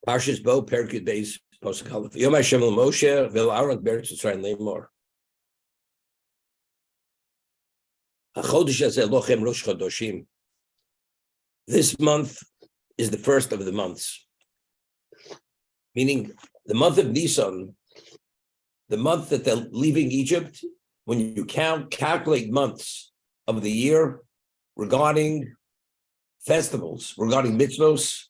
Parshas Bo, Perkid Beis, Posuk Aleph. Yom Hashem el Moshe, Vel Aaron Beretz Yisrael Lemor. HaChodesh Hazeh Lochem Rosh Chodoshim. This month is the first of the months, meaning the month of Nisan, the month that they're leaving Egypt. When you calculate months of the year regarding festivals, regarding mitzvos,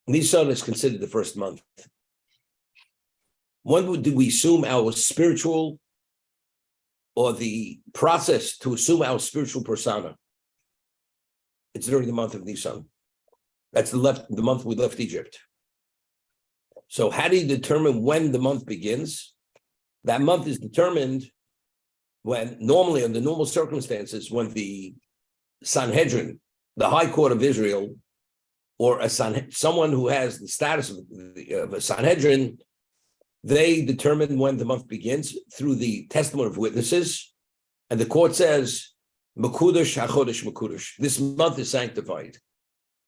Nisan is considered the first month. When do we assume our spiritual, or the process to assume our spiritual persona? It's during the month of Nisan. That's the month we left Egypt. So how do you determine when the month begins? That month is determined when, normally under normal circumstances, when the Sanhedrin, the High Court of Israel, or someone who has the status of a Sanhedrin, they determine when the month begins through the testimony of witnesses. And the court says, Mekudesh HaChodesh Mekudesh. This month is sanctified.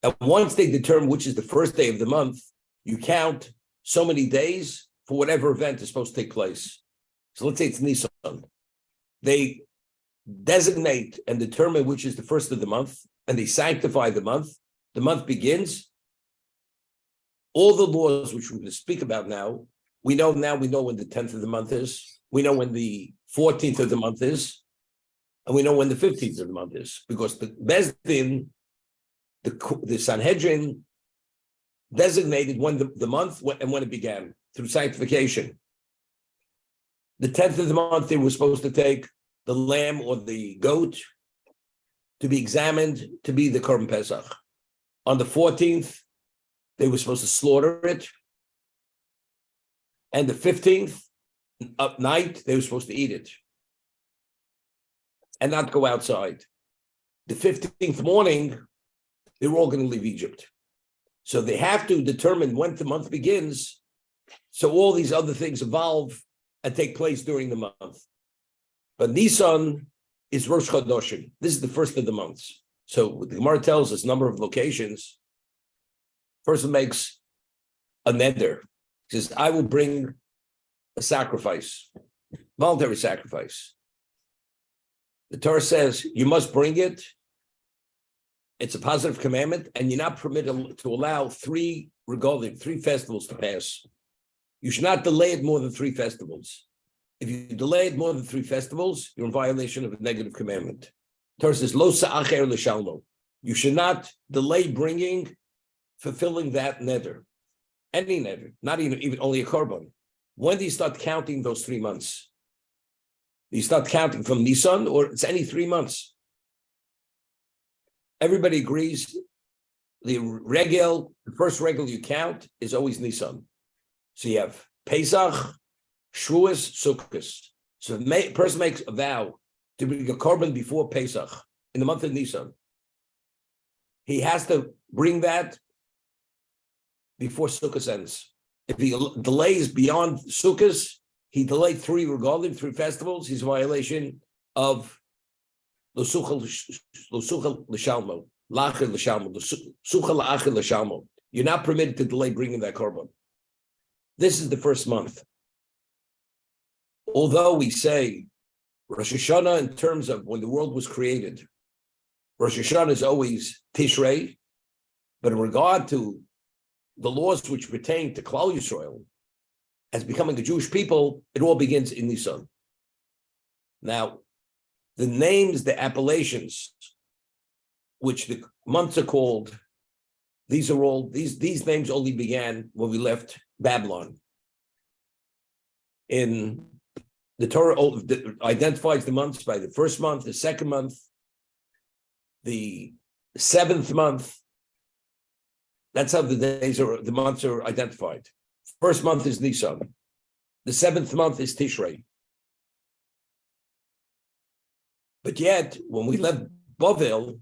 And once they determine which is the first day of the month, you count so many days for whatever event is supposed to take place. So let's say it's Nisan. They designate and determine which is the first of the month, and they sanctify the month. The month begins. All the laws which we speak about now, we know when the 10th of the month is, we know when the 14th of the month is, and we know when the 15th of the month is, because the Bezdin, the Sanhedrin, designated when the month and when it began through sanctification. The 10th of the month, they were supposed to take the lamb or the goat to be examined to be the Korban Pesach. On the 14th, they were supposed to slaughter it. And the 15th, at night, they were supposed to eat it and not go outside. The 15th morning, they were all going to leave Egypt. So they have to determine when the month begins, so all these other things evolve and take place during the month. But Nisan is Rosh Chodoshim. This is the first of the months. So the Gemara tells us number of locations. Person makes a neder. He says, I will bring a sacrifice, voluntary sacrifice. The Torah says you must bring it. It's a positive commandment, and you're not permitted to allow three festivals to pass. You should not delay it more than 3 festivals. If you delay it more than 3 festivals, you're in violation of a negative commandment. The Torah says, Lo sa'acher l'shalmo. You should not delay fulfilling that neder. Any neder, not even only a korban. When do you start counting those 3 months? Do you start counting from Nisan, or it's any 3 months? Everybody agrees the first regel you count is always Nisan. So you have Pesach, Shavuos, Sukkot. So a person makes a vow to bring a korban before Pesach in the month of Nisan. He has to bring that before Sukkot ends. If he delays beyond Sukkot, he delayed 3 festivals, he's a violation of L'suchal l'shalmo, l'achir l'shalmo, l'suchal l'achir l'shalmo. You're not permitted to delay bringing that korban. This is the first month. Although we say Rosh Hashanah in terms of when the world was created, Rosh Hashanah is always Tishrei, but in regard to the laws which pertain to Klal Yisrael, as becoming a Jewish people, it all begins in Nisan. Now, the names, the appellations, which the months are called, these names only began when we left Babylon. In the Torah identifies the months by the first month, the second month, the 7th month. That's how the months are identified. First month is Nisan. The 7th month is Tishrei. But yet, when we left Bavel,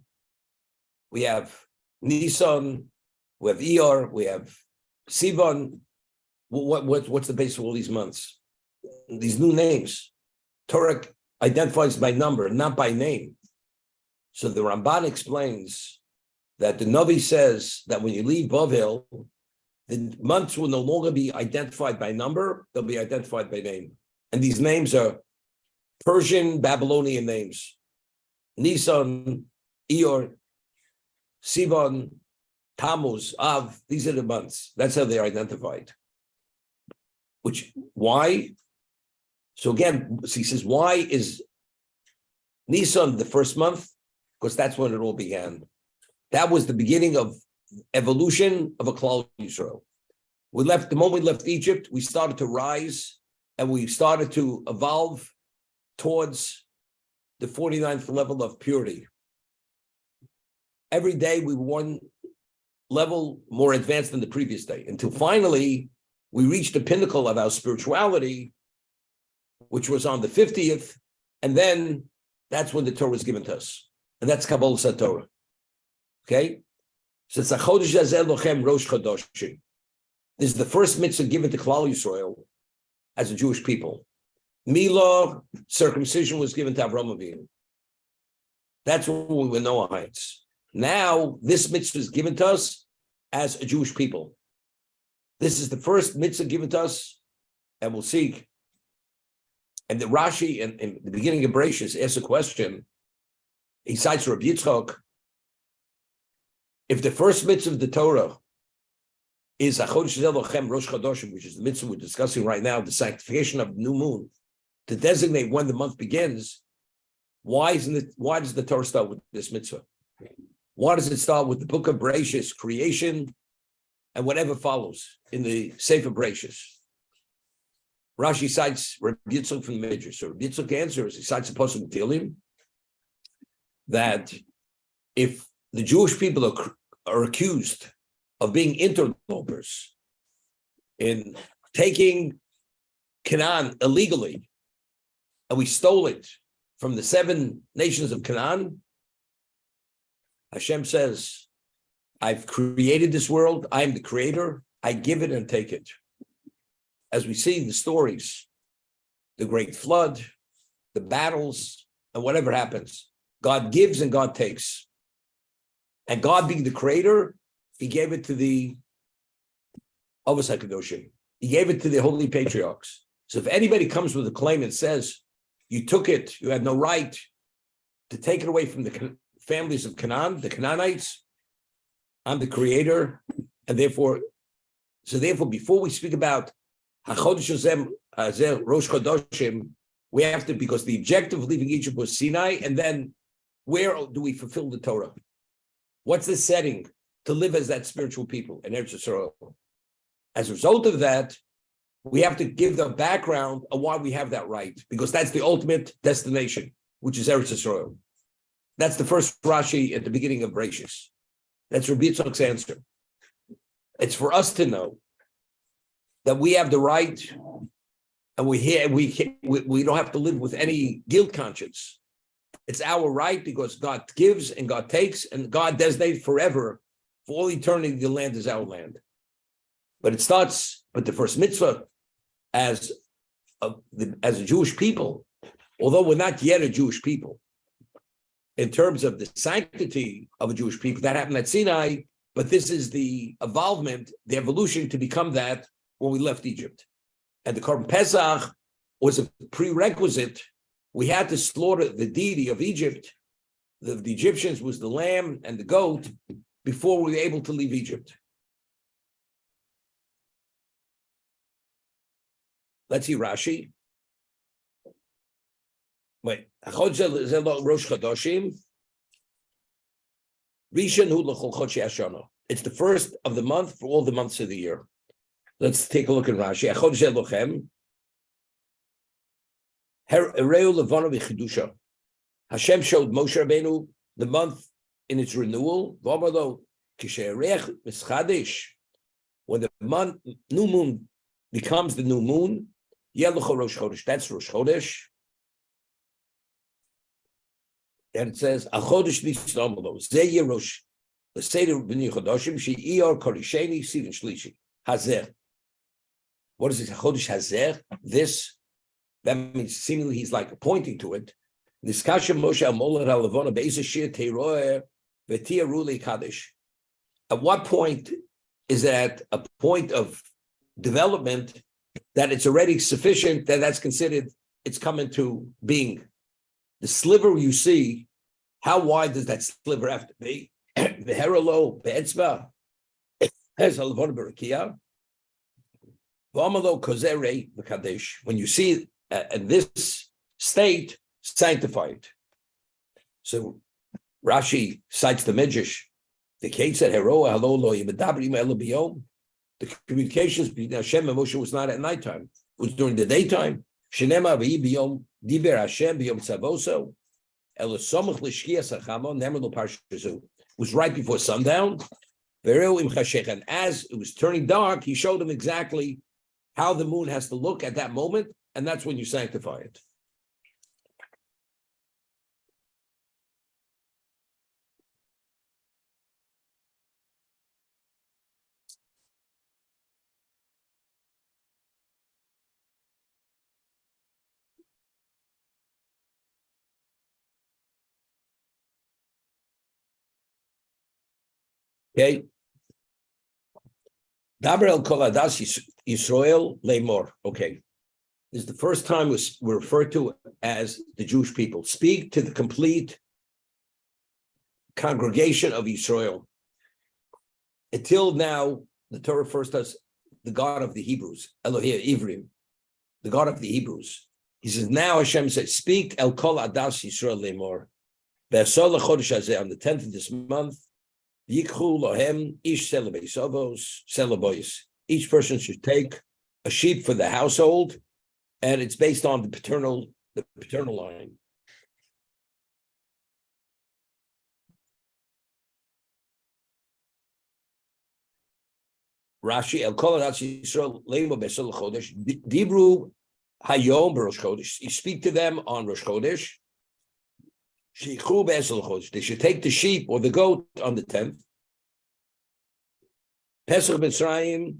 we have Nisan, we have Iyar, we have Sivan. What's the base of all these months? These new names. Torah identifies by number, not by name. So the Ramban explains that the Navi says that when you leave Bavel, The months will no longer be identified by number, they'll be identified by name. And these names are Persian, Babylonian names. Nisan, Iyar, Sivan, Tammuz, Av, these are the months. That's how they're identified. Why? So again, he says, why is Nisan the first month? Because that's when it all began. That was the beginning of evolution of a Klal Yisrael. The moment we left Egypt, we started to rise and we started to evolve towards the 49th level of purity. Every day we were one level more advanced than the previous day, until finally we reached the pinnacle of our spirituality, which was on the 50th, and then that's when the Torah was given to us. And that's Kabbalah Torah. Okay? So it's a Chodesh Hazeh Lochem Rosh Chodoshim. This is the first mitzvah given to Klal Yisrael as a Jewish people. Milah, circumcision, was given to Avraham Avinu. That's when we were Noahites. Now, this mitzvah is given to us as a Jewish people. This is the first mitzvah given to us, and we'll see. And the Rashi, in the beginning of Bereshis, asks a question. He cites Rabbi Yitzchak. If the first mitzvah of the Torah is Achodesh Elochem Rosh Chodoshim, which is the mitzvah we're discussing right now, the sanctification of the new moon, to designate when the month begins, why does the Torah start with this mitzvah? Why does it start with the book of Bereshis, creation, and whatever follows in the Sefer Bereshis? Rashi cites Rabbi Yitzchak from the Midrash. So Rabbi Yitzchak answers, he cites the Pasuk in Tehillim, that if the Jewish people are accused of being interlopers in taking Canaan illegally, and we stole it from the 7 nations of Canaan, Hashem says, I've created this world, I'm the creator, I give it and take it. As we see the stories, the great flood, the battles, and whatever happens, God gives and God takes. And God being the creator, he gave it to the Avos HaKadoshim. He gave it to the holy patriarchs. So if anybody comes with a claim and says, you took it, you had no right to take it away from the families of Canaan, the Canaanites, I'm the creator, and therefore, before we speak about HaChodesh Hazeh Rosh Chodoshim, we have to, because the objective of leaving Egypt was Sinai, and then where do we fulfill the Torah? What's the setting to live as that spiritual people in Eretz Yisrael? As a result of that, we have to give the background of why we have that right, because that's the ultimate destination, which is Eretz Yisrael. That's the first Rashi at the beginning of Bereshis. That's Rabbi Yitzchak's answer. It's for us to know that we have the right, and we don't have to live with any guilt conscience. It's our right because God gives and God takes, and God designated forever, for all eternity, the land is our land. But the first mitzvah as a Jewish people, although we're not yet a Jewish people, in terms of the sanctity of a Jewish people, that happened at Sinai, but this is the evolvement, the evolution to become that when we left Egypt. And the Korban Pesach was a prerequisite. We had to slaughter the deity of Egypt. The Egyptians was the lamb and the goat before we were able to leave Egypt. Let's see Rashi. Wait, Rosh Chodoshim. Rishon hu l'chol chodshei hashana. It's the first of the month for all the months of the year. Let's take a look at Rashi. Chodesh Elochem. Hereu levana v'chidusha. Hashem showed Moshe Rabbeinu the month in its renewal. V'amar kishe'erech mischadesh. When the new moon becomes the new moon, Yelucha Rosh Chodesh. That's Rosh Chodesh. And it says, "Achodesh nislamalo zeh Rosh l'seder b'nei chodoshim she'iyar korisheni sidin shlishi hazeh." What is it? Chodesh hazeh. This, that means seemingly he's like pointing to it. Niskasha Moshe al Moler al Levona be'isa shir teiroeh v'tia ruli kadesh. At what point is at a point of development that it's already sufficient, that's considered, it's come into being. The sliver you see, how wide does that sliver have to be? The herolo, the etzba, has a levon berakia. V'amalo kozere v'kadesh. When you see in this state, sanctified. So Rashi cites the Midrash. The case at Heroa Halolo Yibadabri Melabiyom. The communications between Hashem and Moshe was not at nighttime; it was during the daytime. Shenema v'Yibiyom Diber Hashem b'Yom Tzavoso. Elosomach l'Shkias Achamo Nemerlo Parshazu. Was right before sundown. And as it was turning dark, he showed him exactly how the moon has to look at that moment, and that's when you sanctify it. Okay. Daber el kol adas Yisrael leimor. Okay. This is the first time we're referred to as the Jewish people. Speak to the complete congregation of Israel. Until now, the Torah refers to us the God of the Hebrews, Elohim Ivrim, the God of the Hebrews. He says, now Hashem says, speak el kol adas Yisrael leimor. Ve'asol lechodesh hazeh, on the 10th of this month, Yikhu lohem ish selabos selabois. Each person should take a sheep for the household, and it's based on the paternal line. Rashi el kol adas Yisrael leimo besol chodesh dibru hayom b'Rosh Chodesh. You speak to them on Rosh Chodesh. They should take the sheep or the goat on the 10th. Pesach Mitzrayim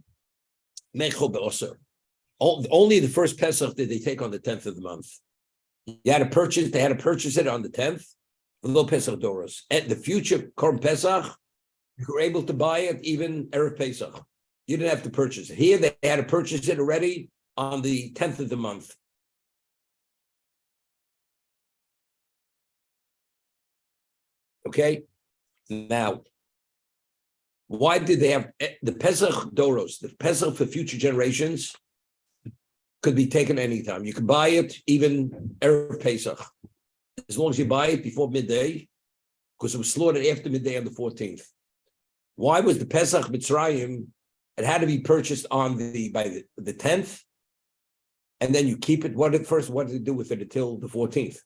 mecho be'oser. Only the first Pesach did they take on the 10th of the month. They had to purchase it on the 10th. Lo Pesach Doros. At the future Korban Pesach, you were able to buy it even Erev Pesach. You didn't have to purchase it. Here they had to purchase it already on the 10th of the month. Okay, now, why did they have the Pesach Doros, the Pesach for future generations, could be taken anytime. You can buy it even Erev Pesach, as long as you buy it before midday, because it was slaughtered after midday on the 14th. Why was the Pesach Mitzrayim, it had to be purchased on by the 10th, and then you keep it, what did it do with it until the 14th?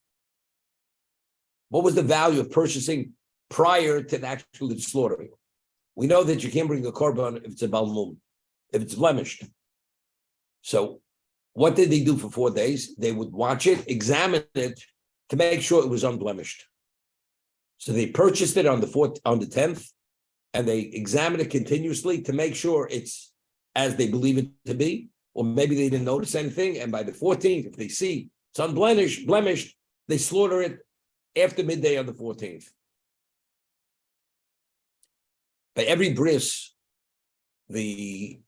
What was the value of purchasing prior to the actual slaughtering? We know that you can't bring a korban if it's a balmum, if it's blemished. So what did they do for 4 days? They would watch it, examine it to make sure it was unblemished. So they purchased it on the 10th, and they examined it continuously to make sure it's as they believe it to be, or maybe they didn't notice anything. And by the 14th, if they see it's unblemished, they slaughter it after midday on the 14th. By every bris, we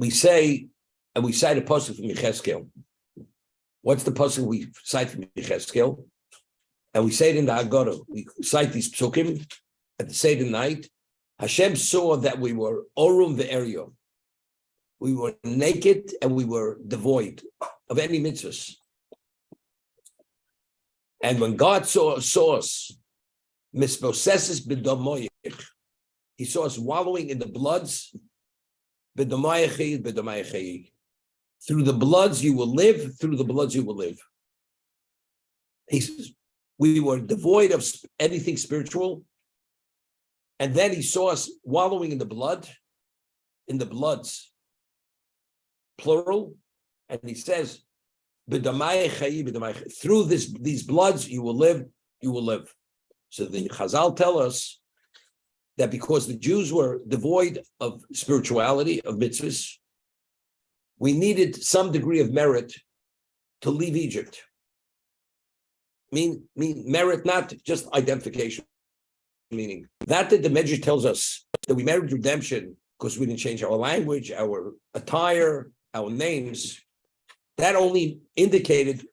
say, and we cite a pasuk from Yechezkel. What's the pasuk we cite from Yechezkel? And we say it in the Haggadah. We cite these psukim at the Seder night. Hashem saw that we were orum ve'erio. We were naked and we were devoid of any mitzvahs. And when God saw us, mispossesses b'domoyich, He saw us wallowing in the bloods. B'domayechi. Through the bloods you will live. Through the bloods you will live. He says we were devoid of anything spiritual, and then He saw us wallowing in the bloods, plural, and He says, "B'domayechi, through these bloods you will live. You will live." So the Chazal tell us that because the Jews were devoid of spirituality, of mitzvahs, we needed some degree of merit to leave Egypt. Mean merit, not just identification. Meaning that the Medrash tells us that we merited redemption because we didn't change our language, our attire, our names. That only indicated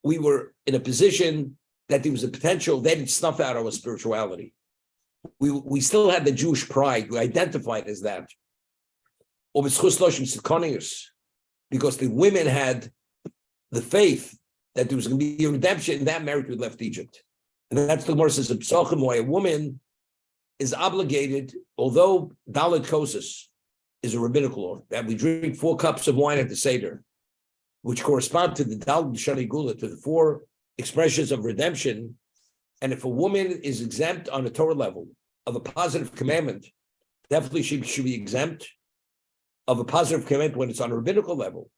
we were in a position that there was a potential. They didn't snuff out our spirituality. We still had the Jewish pride. We identified as that. Because the women had the faith that there was going to be a redemption, and that merit we left Egypt. And that's the Gemara says, why a woman is obligated, although Dalit Kosis is a rabbinical law, that we drink 4 cups of wine at the Seder, which correspond to the Dalit Shani Gula, to the 4 expressions of redemption. And if a woman is exempt on a Torah level of a positive commandment, definitely she should be exempt of a positive commandment when it's on a rabbinical level.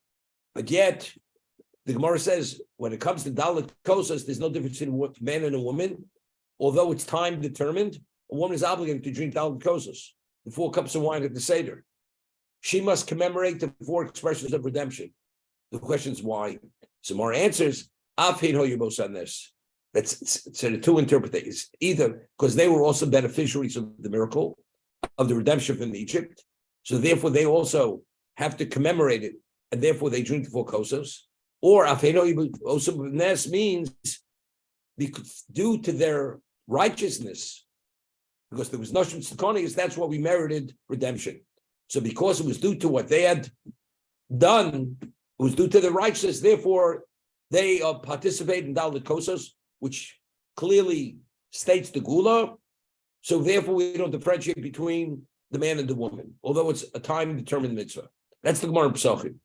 But yet, the Gemara says, when it comes to Dalit Kosas, there's no difference between a man and a woman. Although it's time determined, a woman is obligated to drink Dalit Kosas, the 4 cups of wine at the Seder. She must commemorate the 4 expressions of redemption. The question is why. So more answers, Afin Hoyubos on this. So the 2 interpretations. Either because they were also beneficiaries of the miracle, of the redemption from Egypt. So therefore they also have to commemorate it, and therefore they drink the 4 kosas. Or Afin Hoyubos means due to their righteousness, because there was Noshim Tzikonis, that's what we merited redemption. So because it was due to what they had done, it was due to the righteousness, therefore they participate in Dalit Kosas, which clearly states the Gula. So therefore we don't differentiate between the man and the woman, although it's a time-determined mitzvah. That's the Gemara Pesachim.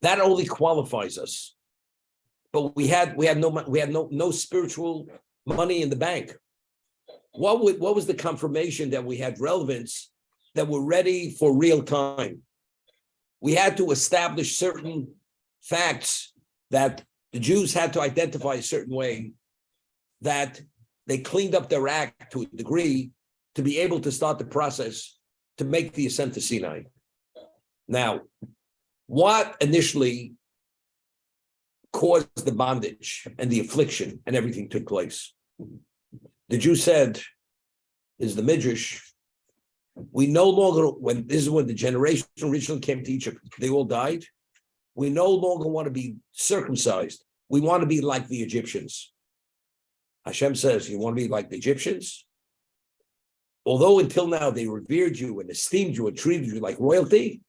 That only qualifies us. But we had no spiritual money in the bank. What was the confirmation that we had relevance, that we're ready for real time? We had to establish certain facts that the Jews had to identify a certain way, that they cleaned up their act to a degree to be able to start the process to make the ascent to Sinai. Now, what initially caused the bondage and the affliction and everything took place? The Jew said, is the Midrash, we no longer, when the generation originally came to Egypt, they all died. We no longer want to be circumcised. We want to be like the Egyptians. Hashem says, you want to be like the Egyptians? Although until now they revered you and esteemed you and treated you like royalty,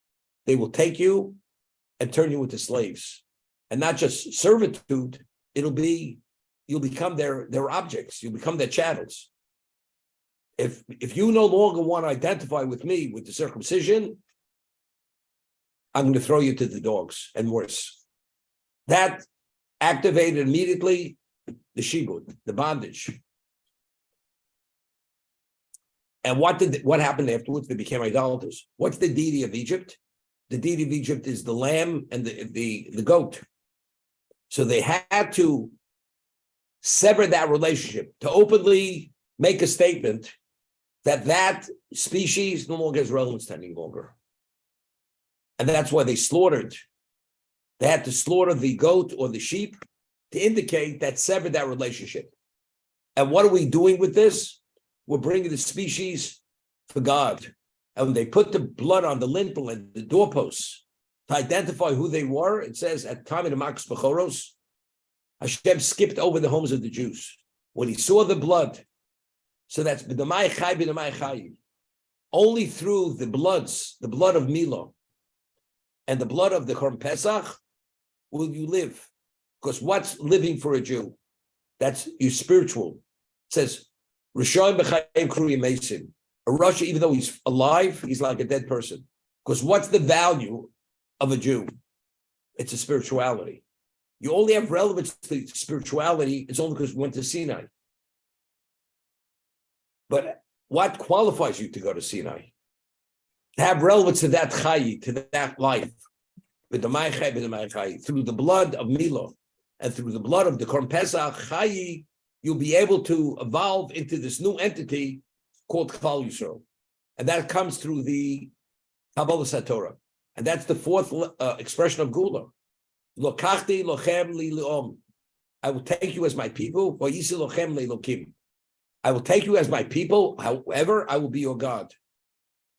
they will take you and turn you into slaves. And not just servitude, you'll become their objects, you'll become their chattels. If you no longer want to identify with me with the circumcision, I'm going to throw you to the dogs and worse. That activated immediately the shibud, the bondage. And what happened afterwards? They became idolaters. What's the deity of Egypt? The deity of Egypt is the lamb and the goat. So they had to sever that relationship, to openly make a statement that species no longer has relevance any longer. And that's why they slaughtered. They had to slaughter the goat or the sheep to indicate that severed that relationship. And what are we doing with this? We're bringing the species for God. And when they put the blood on the lintel and the doorposts to identify who they were, it says at the time of the Makas Bechoros, Hashem skipped over the homes of the Jews. When he saw the blood, so that's b'damai chai b'damai chai. Only through the blood of Milah and the blood of the Korban Pesach will you live. Because what's living for a Jew? That's your spiritual. It says, Rishon b'chayim kruyim meisim. A Russia, even though he's alive, he's like a dead person. Because what's the value of a Jew? It's a spirituality. You only have relevance to spirituality, it's only because we went to Sinai. But what qualifies you to go to Sinai? To have relevance to that chayi, to that life. Through the blood of Milah and through the blood of the Korban Pesach, chayi, you'll be able to evolve into this new entity called Klal Yisrael. And that comes through the Kabbalah Satorah. And that's the 4th expression of Gula. Lokachti lochem li leom. I will take you as my people. Lochem li lokim. I will take you as my people. However, I will be your God.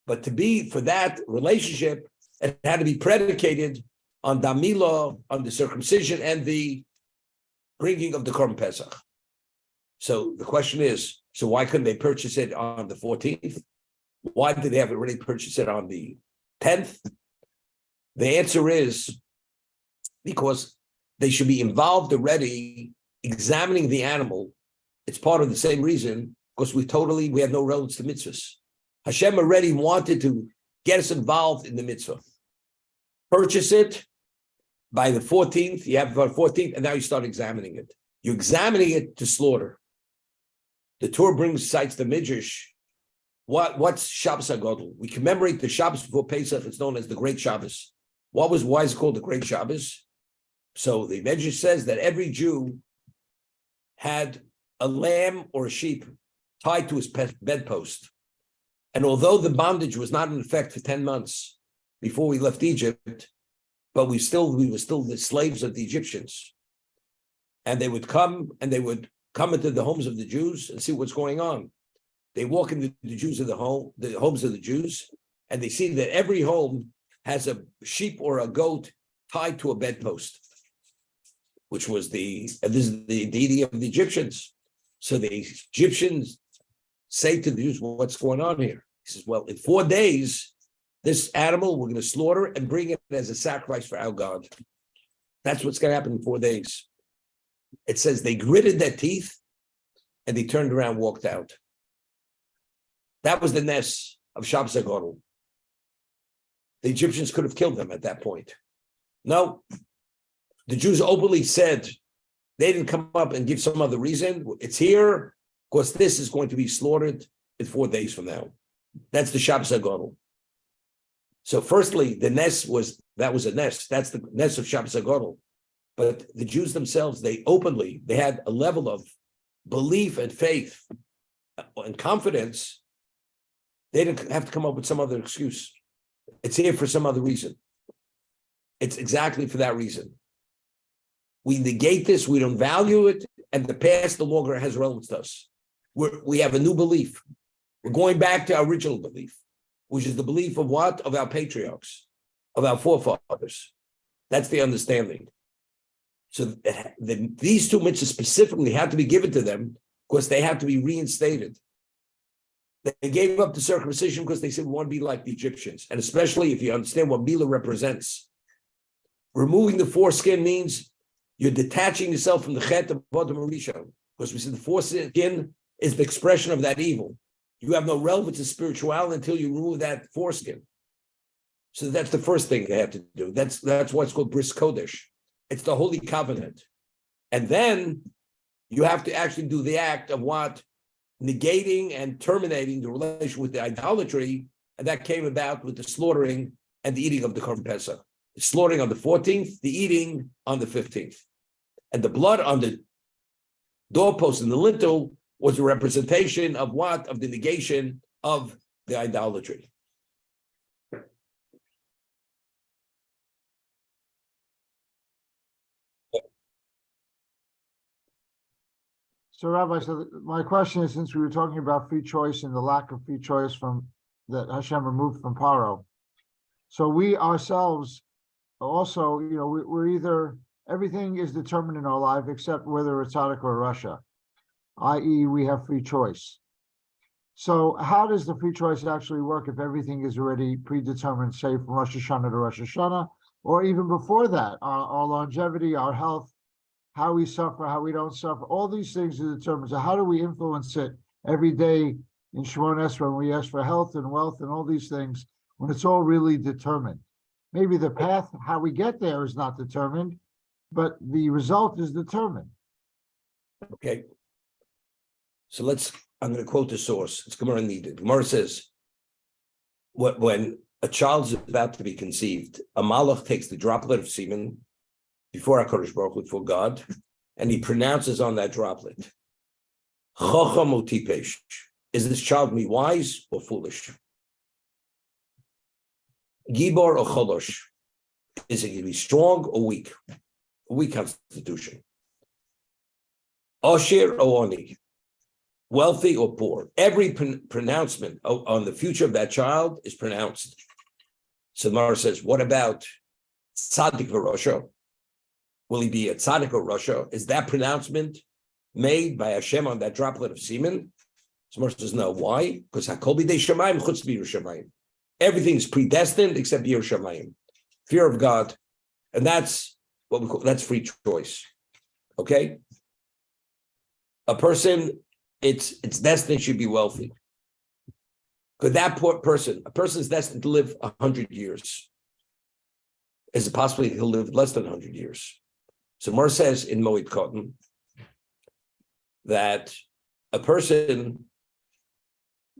But to be for that relationship, it had to be predicated on Damila, on the circumcision and the bringing of the Korban Pesach. So the question is, so why couldn't they purchase it on the 14th? Why did they have already purchased it on the 10th? The answer is because they should be involved already examining the animal. It's part of the same reason, because we had no relevance to mitzvahs. Hashem already wanted to get us involved in the mitzvah. Purchase it by the 14th, you have about 14th, and now you start examining it. You're examining it to slaughter. The Torah cites the Midrash. What's Shabbos HaGadol? We commemorate the Shabbos before Pesach. It's known as the Great Shabbos. Why is it called the Great Shabbos? So the Midrash says that every Jew had a lamb or a sheep tied to his bedpost. And although the bondage was not in effect for 10 months before we left Egypt, but we were still the slaves of the Egyptians. And they would come into the homes of the Jews and see what's going on. They walk into the homes of the Jews, and they see that every home has a sheep or a goat tied to a bedpost, which was this is the deity of the Egyptians. So the Egyptians say to the Jews, well, what's going on here? He says, well, in 4 days, this animal we're going to slaughter and bring it as a sacrifice for our God. That's what's going to happen in 4 days. It says they gritted their teeth and they turned around and walked out. That was the Nes of Shabbos HaGadol. The Egyptians could have killed them at that point. No, the Jews openly said, they didn't come up and give some other reason. It's here because this is going to be slaughtered in 4 days from now. That's the Shabbos HaGadol. So firstly, the Nes was a Nes. That's the Nes of Shabbos HaGadol. But the Jews themselves, they had a level of belief and faith and confidence. They didn't have to come up with some other excuse. It's here for some other reason. It's exactly for that reason. We negate this, we don't value it, and the past no longer has relevance to us. We have a new belief. We're going back to our original belief, which is the belief of what? Of our patriarchs, of our forefathers. That's the understanding. So these two mitzvahs specifically had to be given to them because they have to be reinstated. They gave up the circumcision because they said we want to be like the Egyptians, and especially if you understand what Mila represents. Removing the foreskin means you're detaching yourself from the chet of Adam Rishon, because we said the foreskin is the expression of that evil. You have no relevance to spirituality until you remove that foreskin. So that's the first thing they have to do. That's what's called Bris Kodesh. It's the Holy Covenant. And then you have to actually do the act of what? Negating and terminating the relation with the idolatry. And that came about with the slaughtering and the eating of the Korban Pesach. The slaughtering on the 14th, the eating on the 15th. And the blood on the doorpost and the lintel was a representation of what? Of the negation of the idolatry. So, Rabbi, my question is, since we were talking about free choice and the lack of free choice that Hashem removed from Paro, so we ourselves also, we're either, everything is determined in our life except whether it's Tzaddik or Russia, i.e. we have free choice. So how does the free choice actually work if everything is already predetermined, say from Rosh Hashanah to Rosh Hashanah, or even before that, our longevity, our health, how we suffer, how we don't suffer, all these things are determined. So how do we influence it every day in Shemon Esrei when we ask for health and wealth and all these things, when it's all really determined? Maybe the path, how we get there is not determined, but the result is determined. Okay. So I'm going to quote the source. It's Gemara needed. Gemara says, when a child is about to be conceived, a malach takes the droplet of semen before HaKadosh Baruch Hu, before God, and he pronounces on that droplet, Chacham o tipesh. Is this child going to be wise or foolish? Gibor or cholosh. Is it going to be strong or weak? A weak constitution. Osher or oni. wealthy or poor. Every pronouncement on the future of that child is pronounced. So the Gemara says, what about tzaddik v'rosha? Will he be a tzaddik or rosha? Is that pronouncement made by Hashem on that droplet of semen? So Gemara says, no. Why? Because hakol b'dei shamayim chutz b'Yerushalayim. Everything is predestined except Yerushalayim. Fear of God. And that's what we call, that's free choice. Okay? A person, its destiny should be wealthy. Could that poor person, a person is destined to live 100 years. Is it possible he'll live less than 100 years? So Mar says in Moed Katan that a person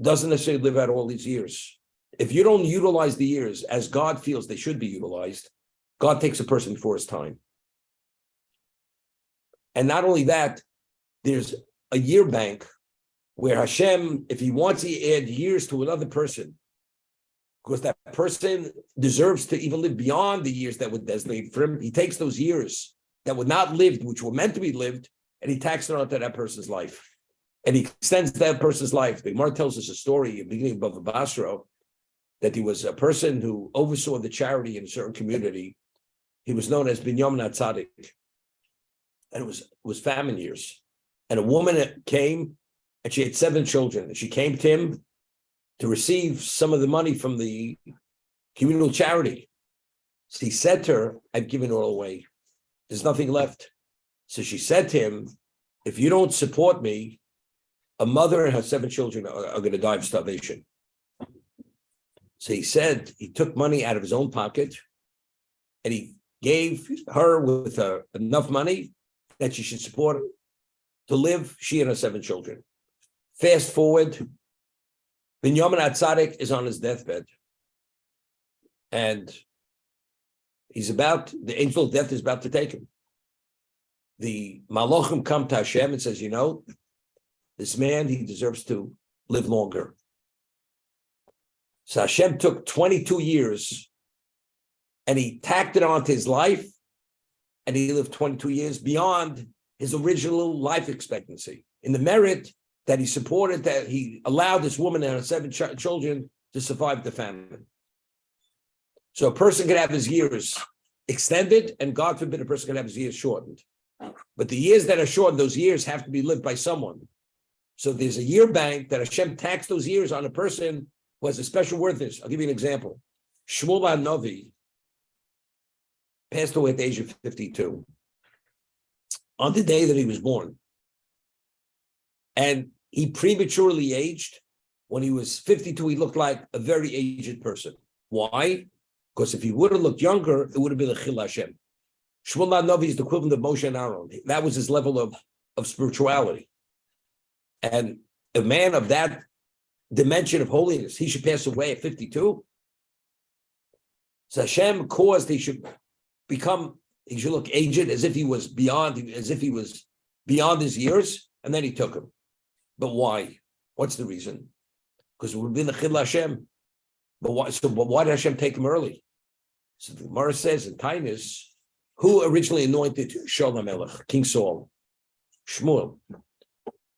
doesn't necessarily live out all these years. If you don't utilize the years as God feels they should be utilized, God takes a person before his time. And not only that, there's a year bank where Hashem, if he wants to add years to another person, because that person deserves to even live beyond the years that were designated for him, he takes those years that were not lived, which were meant to be lived, and he tacks it onto that person's life. And he extends that person's life. The Gemara tells us a story at the beginning of Bava Basra that he was a person who oversaw the charity in a certain community. He was known as Binyamin HaTzadik. And it was famine years. And a woman came, and she had 7 children. And she came to him to receive some of the money from the communal charity. So he said to her, I've given it all away. There's nothing left. So she said to him, if you don't support me, a mother and her 7 children are going to die of starvation. So he said he took money out of his own pocket and he gave her with enough money that she should support her to live, she and her 7 children. Fast forward, Binyamin HaTzadik is on his deathbed. And the angel of death is about to take him. The Malachim come to Hashem and says, this man, he deserves to live longer. So Hashem took 22 years and he tacked it onto his life, and he lived 22 years beyond his original life expectancy, in the merit that he supported, that he allowed this woman and her 7 children to survive the famine. So a person could have his years extended, and God forbid a person can have his years shortened. But the years that are shortened, those years have to be lived by someone. So there's a year bank that Hashem taxed those years on a person who has a special worthiness. I'll give you an example. Shmuel HaNavi passed away at the age of 52 on the day that he was born. And he prematurely aged. When he was 52, he looked like a very aged person. Why? Because if he would have looked younger, it would have been a Chil Hashem. Shmuel HaNavi is the equivalent of Moshe and Aaron. That was his level of spirituality. And a man of that dimension of holiness, he should pass away at 52. So Hashem caused he should look aged, as if he was beyond his years, and then he took him. But why? What's the reason? Because it would have been the Chil Hashem. But why did Hashem take him early? So the Gemara says in Tainus, who originally anointed Shaul HaMelech, King Saul? Shmuel.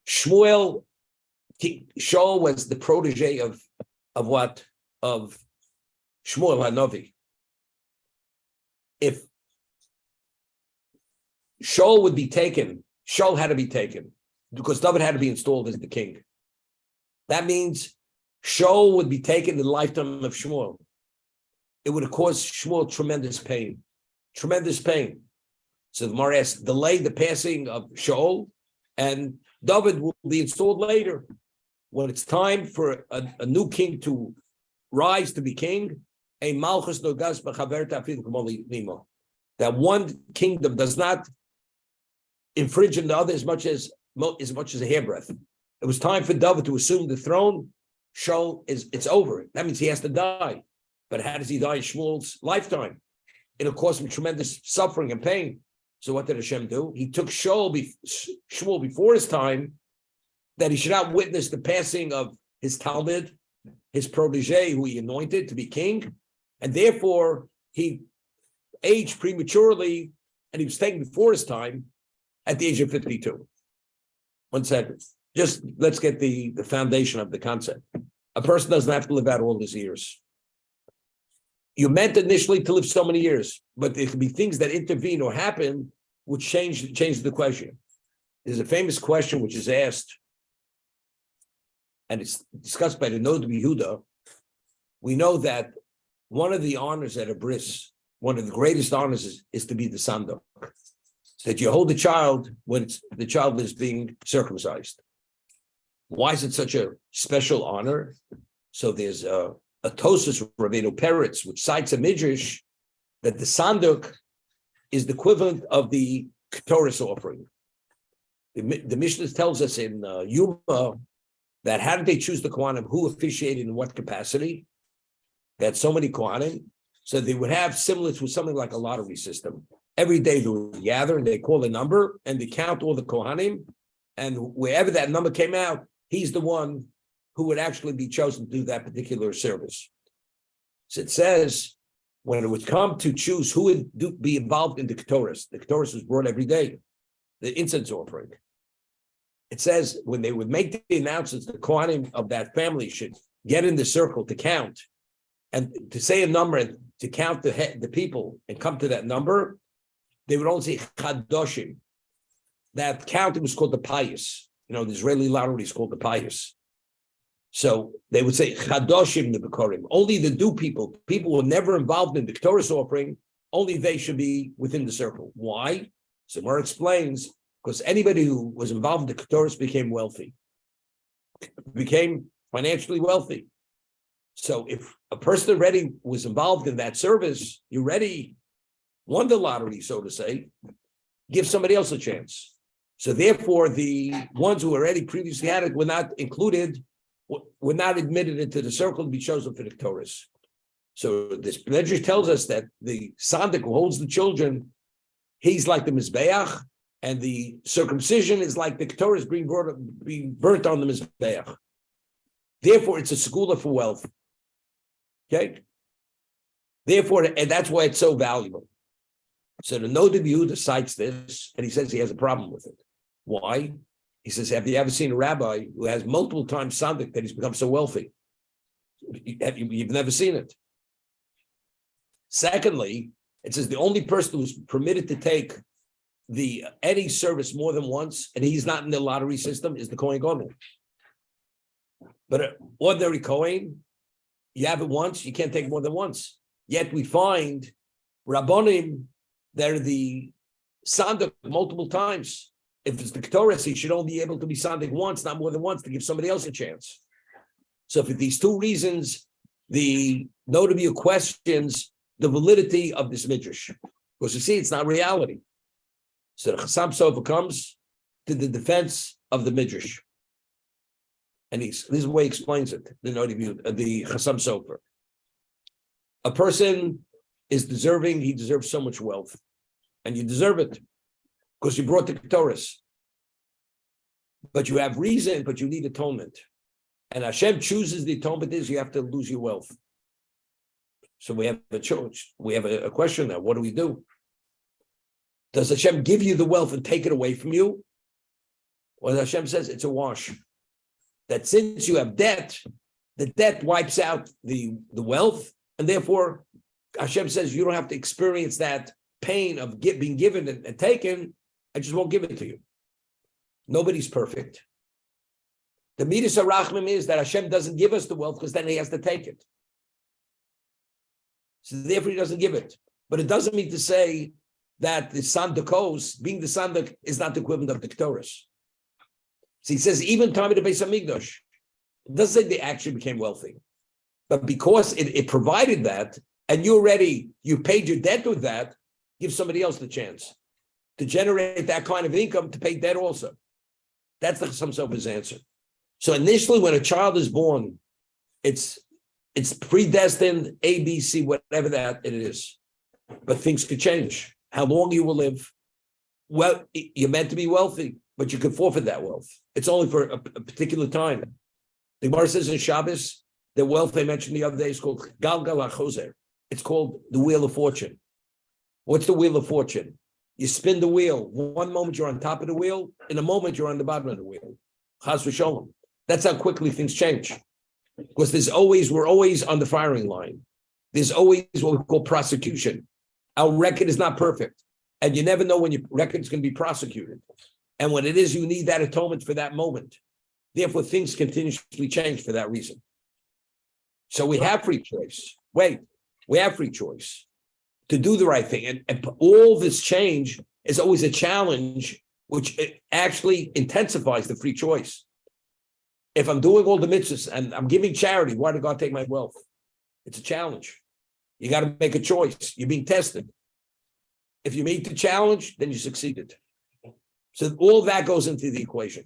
Shaul was the protege of what? Of Shmuel HaNavi. If Shaul would be taken, Shaul had to be taken because David had to be installed as the king. That means Shaul would be taken in the lifetime of Shmuel. It would have caused Shmuel tremendous pain. So the Gemara asks, delay the passing of Shaul, and David will be installed later. When it's time for a new king to rise to be king, a malchus nogas b'chaverta afilu k'mo limo. That one kingdom does not infringe on the other as much as a hairbreadth. It was time for David to assume the throne. Shaul it's over. That means he has to die. But how does he die in Shmuel's lifetime? It'll cause him tremendous suffering and pain. So what did Hashem do? He took Shmuel before his time, that he should not witness the passing of his Talmud, his protege, who he anointed to be king, and therefore he aged prematurely, and he was taken before his time at the age of 52. 1 second. just let's get the foundation of the concept. A person doesn't have to live out all his years. You meant initially to live so many years, but there could be things that intervene or happen which change the question. There's a famous question which is asked, and it's discussed by the Nod Yehuda. We know that one of the honors at a bris, one of the greatest honors is to be the sandok. That you hold the child when the child is being circumcised. Why is it such a special honor? So there's a Tosus Rabbeinu Peretz, which cites a midrash that the sanduk is the equivalent of the Ketores offering. The Mishnah tells us in Yuma that how did they choose the Kohanim, who officiated in what capacity? They had so many Kohanim, so they would have similar to something like a lottery system. Every day they would gather and they call a number and they count all the Kohanim, and wherever that number came out, he's the one who would actually be chosen to do that particular service. So it says, when it would come to choose who would be involved in the Ketores was brought every day, the incense offering. It says when they would make the announcements, the Kohanim of that family should get in the circle to count and to say a number and to count the people and come to that number. They would only say Chadoshim. That counting was called the pious. The Israeli lottery is called the pious. So they would say Chadoshim the Bikorim. Only the due people who were never involved in the Ketores offering, only they should be within the circle. Why? So Gemara explains, because anybody who was involved in the Ketores became wealthy, became financially wealthy. So if a person already was involved in that service, you already won the lottery, so to say, give somebody else a chance. So therefore, the ones who already previously had it were not included, were not admitted into the circle to be chosen for the Ketores. So this Medrash tells us that the Sandik who holds the children, he's like the Mizbeach, and the circumcision is like the Ketores being burnt on the Mizbeach. Therefore, it's a segula for wealth. Okay? Therefore, and that's why it's so valuable. So the Nod Yehuda cites this, and he says he has a problem with it. Why? He says, have you ever seen a rabbi who has multiple times sandik that he's become so wealthy? You've never seen it. Secondly, it says the only person who's permitted to take any service more than once, and he's not in the lottery system, is the Kohen Gadol. But an ordinary Kohen, you have it once, you can't take more than once. Yet we find Rabbonim, they're the sandik multiple times. If it's the Ketores, he should only be able to be sandik once, not more than once, to give somebody else a chance. So for these two reasons, the Nod Yehuda questions the validity of this midrash. Because you see, it's not reality. So the Chassam Sofer comes to the defense of the midrash. And this is the way he explains it, the Nod Yehuda, the Chassam Sofer. A person is deserving, he deserves so much wealth. And you deserve it, because you brought the Ketores. But you have reason, but you need atonement. And Hashem chooses the atonement is you have to lose your wealth. So we have a choice. We have a question now. What do we do? Does Hashem give you the wealth and take it away from you? Well, Hashem says it's a wash. That since you have debt, the debt wipes out the wealth, and therefore Hashem says you don't have to experience that pain of being given and taken. I just won't give it to you. Nobody's perfect. The midas harachmim is that Hashem doesn't give us the wealth because then he has to take it. So therefore he doesn't give it. But it doesn't mean to say that the sandakos, being the sandak, is not the equivalent of the Ketores. So he says even time of the Beis Hamikdash, it doesn't say they actually became wealthy. But because it provided that, and you paid your debt with that, give somebody else the chance to generate that kind of income to pay debt also. That's the Chassam Sofer's answer. So initially, when a child is born, it's predestined, A, B, C, whatever that it is. But things could change. How long you will live. Well, you're meant to be wealthy, but you could forfeit that wealth. It's only for a particular time. The Gemara says in Shabbos, the wealth they mentioned the other day is called Galgal HaChozer. It's called the Wheel of Fortune. What's the Wheel of Fortune? You spin the wheel. One moment you're on top of the wheel, in a moment you're on the bottom of the wheel. Chas v'sholom. That's how quickly things change. Because we're always on the firing line. There's always what we call prosecution. Our record is not perfect. And you never know when your record is going to be prosecuted. And when it is, you need that atonement for that moment. Therefore, things continuously change for that reason. So we have free choice. We have free choice to do the right thing. And all this change is always a challenge, which actually intensifies the free choice. If I'm doing all the mitzvahs and I'm giving charity, why did God take my wealth? It's a challenge. You got to make a choice. You're being tested. If you meet the challenge, then you succeeded. So all that goes into the equation.